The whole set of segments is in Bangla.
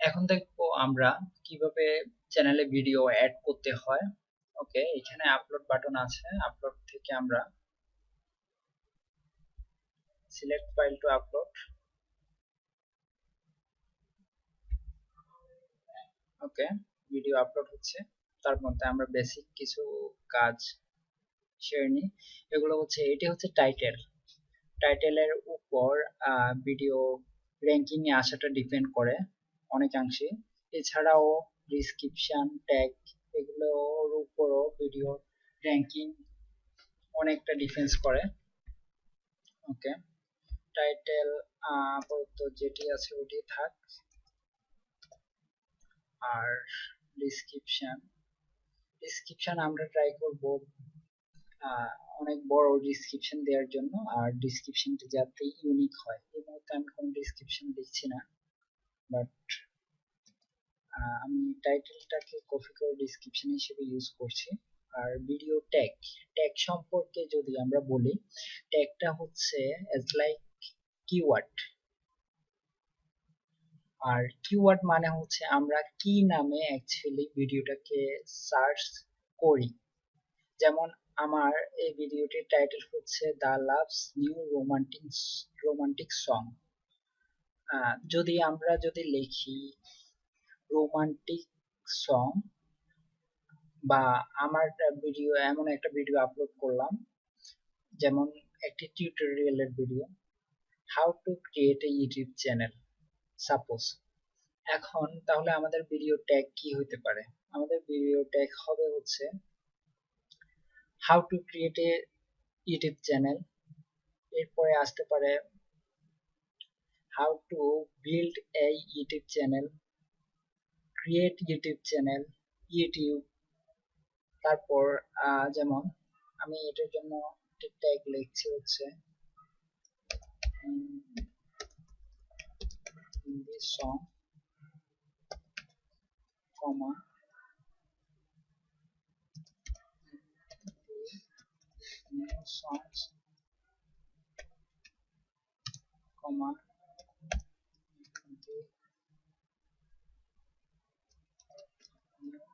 এখন দেখবো আমরা কিভাবে চ্যানেলে ভিডিও অ্যাড করতে হয়। ওকে, এখানে আপলোড বাটন আছে। আপলোড থেকে আমরা সিলেক্ট ফাইল টু আপলোড। ওকে, ভিডিও আপলোড হচ্ছে। তার মধ্যে আমরা বেসিক কিছু কাজ সেরে নিই। এগুলো হচ্ছে, এটি হচ্ছে টাইটেল। টাইটেলের উপর ভিডিও র্যাঙ্কিং এ আসাটা ডিপেন্ড করে অনেকাংশে। এছাড়াও ডিসক্রিপশন, ট্যাগ, এগুলোর উপরও ভিডিও র্যাঙ্কিং অনেকটা ডিফেন্স করে। ওকে, টাইটেল আপাতত যেটি আছে ওটি থাক। আর ডিসক্রিপশন, আমরা ট্রাই করব অনেক বড় ডিসক্রিপশন দেওয়ার জন্য, আর ডিসক্রিপশনটি যাতে ইউনিক হয়। এই মুহূর্তে আমি কোনো ডিসক্রিপশন দিচ্ছি না, বাট আমি টাইটেলটাকে কপি করে ডিসক্রিপশন হিসেবে ইউজ করছি। আর ভিডিও ট্যাগ, সম্পর্কে যদি আমরা বলি, ট্যাগটা হচ্ছে অ্যাজ লাইক কিওয়ার্ড। আর কিওয়ার্ড মানে হচ্ছে আমরা কি নামে অ্যাকচুয়ালি ভিডিওটাকে সার্চ করি। যেমন আমার এই ভিডিওটির টাইটেল হচ্ছে the loves new romantic song. যদি লিখি রোমান্টিক সং, বা আমার ভিডিও, এমন একটা ভিডিও আপলোড করলাম, যেমন একটি টিউটোরিয়ালের video, how to create a YouTube channel suppose. এখন তাহলে আমাদের ভিডিও ট্যাগ কি হতে পারে? আমাদের ভিডিও ট্যাগ হবে হচ্ছে how to create a YouTube channel. এরপরে আসতে পারে how to build a YouTube channel, create YouTube channel, YouTube. তারপর যেমন আমি এটার জন্য ট্যাগ লিখছি হচ্ছে Hindi song, comma new songs, comma the new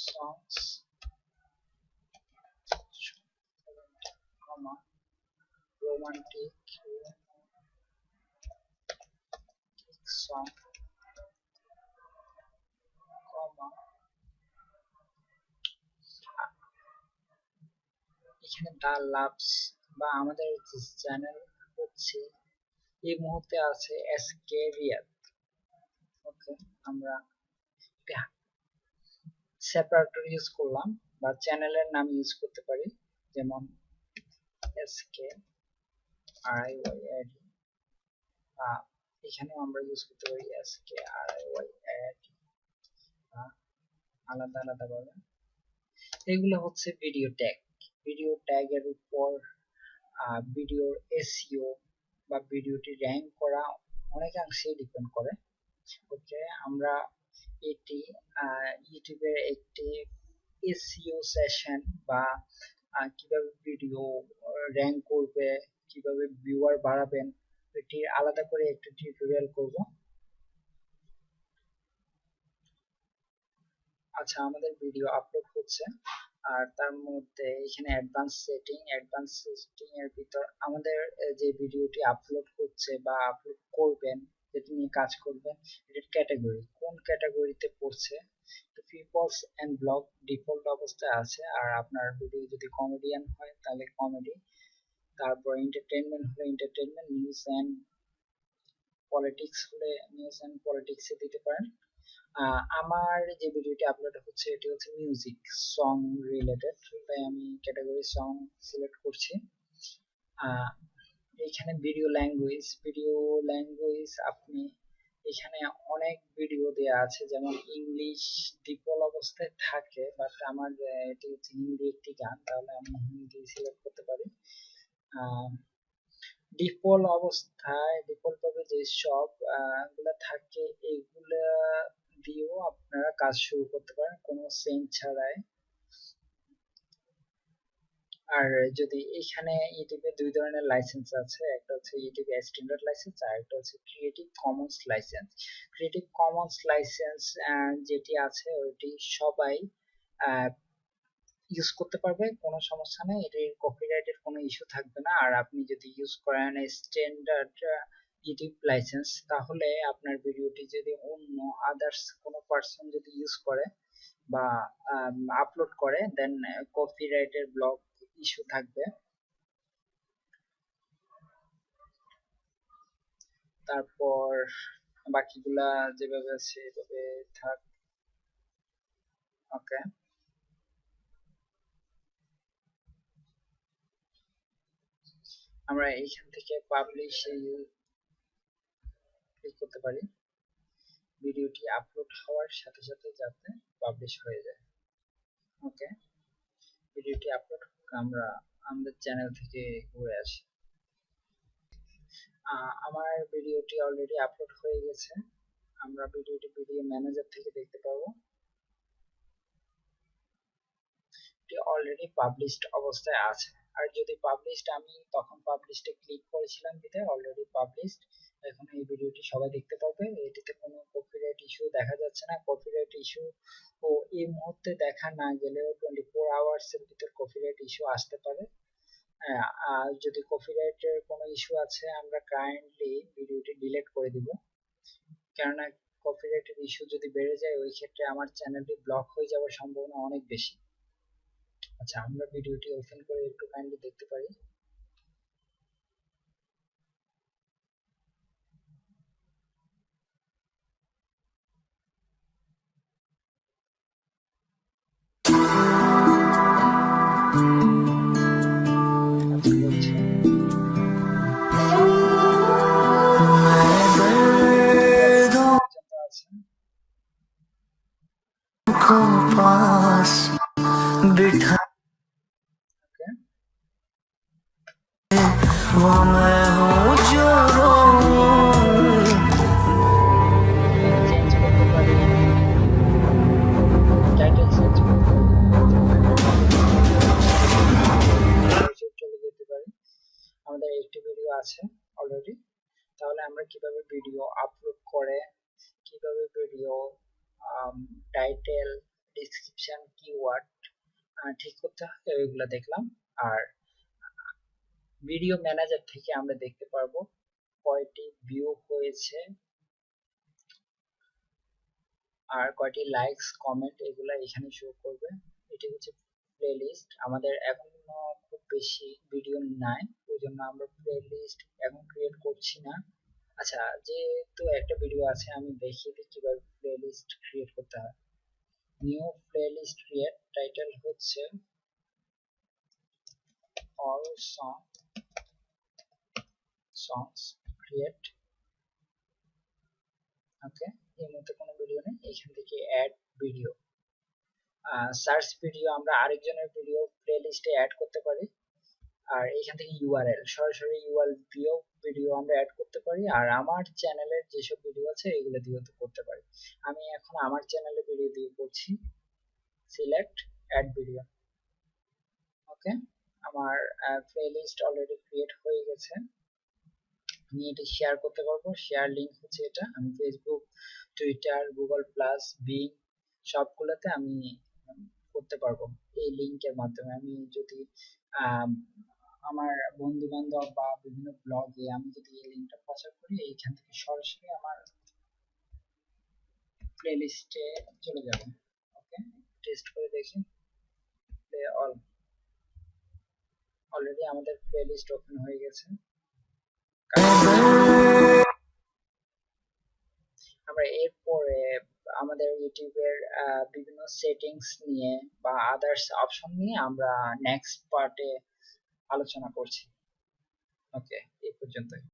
songs, comma romantic song, comma এখানে দা লাভস, বা আমাদের চ্যানেল হচ্ছে এই মুহূর্তে আছে এসকে রিয়াদ। ওকে, আমরা সেপারেটর ইউজ করলাম, বা চ্যানেলের নাম ইউজ করতে পারি, যেমন এসকে RIYAD, বা এখানেও আমরা ইউজ করতে পারি এসকে RIYAD, বা আলাদা আলাদা ভাবে। এগুলো হচ্ছে ভিডিও ট্যাগ। ভিডিও ট্যাগের উপর ভিডিওর এসইও বা ভিডিওটি র্যাঙ্ক করা অনেকাংশেই ডিপেন্ড করে। ওকে, আমরা এটি ইউটিউবের একটি এসইও সেশন, বা কিভাবে ভিডিও র্যাঙ্ক করবে, কিভাবে ভিউয়ার বাড়াবেন, এটি আলাদা করে একটা টিউটোরিয়াল করব। আচ্ছা, আমাদের ভিডিও আপলোড হচ্ছে, আর তার মধ্যে এখানে অ্যাডভান্স সেটিং এর ভিতর আমাদের যে ভিডিওটি আপলোড হচ্ছে বা আপলোড করবেন, যেটি নিয়ে কাজ করবেন, এটার ক্যাটাগরি কোন ক্যাটাগরিতে পড়ছে। তো পিপলস এন্ড ব্লগ ডিফল্ট অবস্থায় আছে, আর আপনার ভিডিও যদি কমেডিয়ান হয় তাহলে কমেডি, তারপর এন্টারটেইনমেন্ট হলে এন্টারটেইনমেন্ট, নিউজ এন্ড পলিটিক্স হলে নিউজ এন্ড পলিটিক্সে দিতে পারেন। আমার যে ভিডিওটি আপলোড হচ্ছে এটি হচ্ছে মিউজিক সং রিলেটেড, তাই আমি ক্যাটাগরি সং সিলেক্ট করছি। এখানে ভিডিও ল্যাঙ্গুয়েজ আপনি এখানে অনেক ভিডিও দেওয়া আছে, যেমন ইংলিশ ডিফল্ট অবস্থায় থাকে, বাট আমার এটি হচ্ছে হিন্দি একটি গান, তাহলে আমি হিন্দি সিলেক্ট করতে পারি। ডিফল্ট ভাবে যে সব গুলা থাকে, এইগুলা দিয়েও আপনারা কাজ শুরু করতে পারেন কোনো চেঞ্জ ছাড়াই। আর যদি এখানে ইউটিউবে দুই ধরনের লাইসেন্স আছে, একটা হচ্ছে ইউটিউব স্ট্যান্ডার্ড লাইসেন্স আর একটা হচ্ছে creative Commons licence. Creative Commons licence যেটি আছে ওইটি সবাই ইউজ করতে পারবে, কোনো সমস্যা নেই, এটির কপিরাইটের কোনো ইস্যু থাকবে না। আর আপনি যদি ইউজ করেন স্ট্যান্ডার্ড ইউটিউব লাইসেন্স, তাহলে আপনার ভিডিওটি যদি অন্য আদার্স কোনো পার্সন যদি ইউজ করে বা আপলোড করে, দেন কপিরাইটের ব্লক ইস্যু থাকবে। তারপর বাকিগুলা যেভাবে আছে এভাবে থাক। ওকে, আমরা এইখান থেকে পাবলিশ ক্লিক করতে পারি, ভিডিওটি আপলোড হওয়ার সাথে সাথে যাতে পাবলিশ হয়ে যায়। ওকে, ভিডিওটি আপলোড আমরা আমাদের চ্যানেল থেকে ঘুরে আসি। আমার ভিডিওটি অলরেডি আপলোড হয়ে গেছে, আমরা ভিডিওটি ভিডিও ম্যানেজার থেকে দেখতে পাবো। এটি অলরেডি পাবলিশড অবস্থায় আছে। আর যদি পাবলিশড, আমি তখন পাবলিশডে ক্লিক করেছিলাম বিধায় অলরেডি পাবলিশড। এখন এই ভিডিওটি সবাই দেখতে পাবে, এটিতে কোনো কপিরাইট ইস্যু দেখা যাচ্ছে না। কপিরাইট ইস্যু ও এই মুহূর্তে দেখা না গেলেও 24 আওয়ার্স এর ভিতর কপিরাইট ইস্যু আসতে পারে। আর যদি কপিরাইটের কোনো ইস্যু আছে, আমরা কাইন্ডলি ভিডিওটি ডিলিট করে দিব, কেননা কপিরাইটের ইস্যু যদি বেড়ে যায় ওই ক্ষেত্রে আমার চ্যানেলটি ব্লক হয়ে যাওয়ার সম্ভাবনা অনেক বেশি। আচ্ছা, আমরা ভিডিওটি ওপেন করে একটু কাইন্ডলি দেখতে পারি। আচ্ছা, বলছে পর্যন্ত আছে। ওকে, চেঞ্জ করতে পারি, টাইটেল চেঞ্জ করতে পারি, চলে যেতে পারি। আমাদের একটি ভিডিও আছে অলরেডি, তাহলে আমরা কিভাবে ভিডিও আপলোড করে, কিভাবে ভিডিও টাইটেল, ডেসক্রিপশন, কিওয়ার্ড ঠিক করতে হয় ওইগুলো দেখলাম। আর ভিডিও ম্যানেজার থেকে আমরা দেখতে পারবো কয়টি ভিউ হয়েছে আর কয়টি লাইকস, কমেন্ট, এগুলা এখানে শো করবে। এটি হচ্ছে প্লেলিস্ট। আমাদের এখনো খুব বেশি ভিডিও নাই, ওই জন্য আমরা প্লেলিস্ট এখন ক্রিয়েট করছি না। আচ্ছা, যেহেতু একটা ভিডিও আছে, আমি দেখিয়ে দিই কিভাবে প্লেলিস্ট ক্রিয়েট করতে হয়। নিউ প্লেলিস্ট ক্রিয়েট, টাইটেল হচ্ছে অল সংস ক্রিয়েট। ওকে, এর মধ্যে কোনো ভিডিও নেই, এখান থেকে অ্যাড ভিডিও, সার্চ ভিডিও, আমরা আরেকজনের ভিডিও প্লেলিস্টে অ্যাড করতে পারি। আর এখান থেকে ইউআরএল, সরাসরি ইউআরএল দিয়েও ভিডিও আমরা অ্যাড করতে পারি। আর আমার চ্যানেলের যেসব ভিডিও আছে এগুলো দিয়েও তো করতে পারি। আমি এখন আমার চ্যানেলে ভিডিও দিয়ে করছি, সিলেক্ট অ্যাড ভিডিও। ওকে, আমার প্লেলিস্ট অলরেডি ক্রিয়েট হয়ে গেছে। আমি এটি শেয়ার করতে পারবো, শেয়ার লিংক হচ্ছে এটা। আমি Facebook, Twitter, Google plus, being সবগুলোতে আমি করতে পারবো এই লিংকের মাধ্যমে। আমি যদি আমার বন্ধু বান্ধব বা বিভিন্ন ব্লগে আমি যদি এই লিংকটা প্রচার করি, এইখান থেকে সরাসরি আমার প্লেলিস্টে চলে যাবে। ওকে, টেস্ট করে দেখি। প্লে অল, অলরেডি আমাদের প্লেলিস্ট ওপেন হয়ে গেছে। আমরা এরপরে আমাদের ইউটিউবের বিভিন্ন সেটিংস নিয়ে বা আদার্স অপশন নিয়ে আমরা নেক্সট পার্টে আলোচনা করছি। ওকে, এই পর্যন্তই।